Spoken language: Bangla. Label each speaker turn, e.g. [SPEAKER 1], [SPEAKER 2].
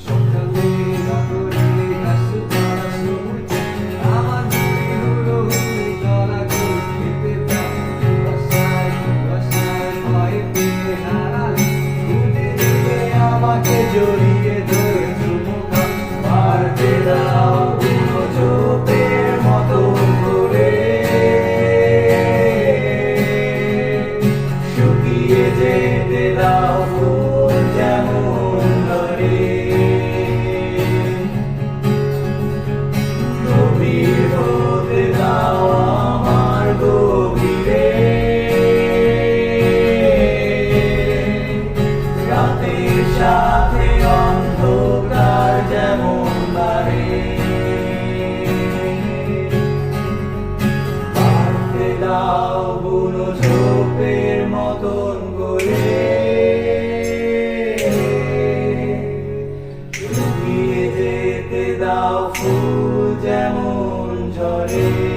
[SPEAKER 1] সকালে রাতে ঘাস ধরা সময় আমার মনে হলো গলা খেতে দাও কুয়াশায় কুয়াশায় ভয় পেয়ে হারালে খুঁজে নিয়ে আমাকে জড়িয়ে ধরে চুমুকা মারতে দাও বুনো চোপের মতো করে শুকিয়ে যেতে দাও ফুল যেমন ধরে গভীর হতে দাও আমার গভীরে রাতের সাথে অন্ধকার যেমন বাড়ে বাড়তে দাও বুনো ঝোপের মতন করে শুকিয়ে যেতে দাও ফুল যেমন ঝরে।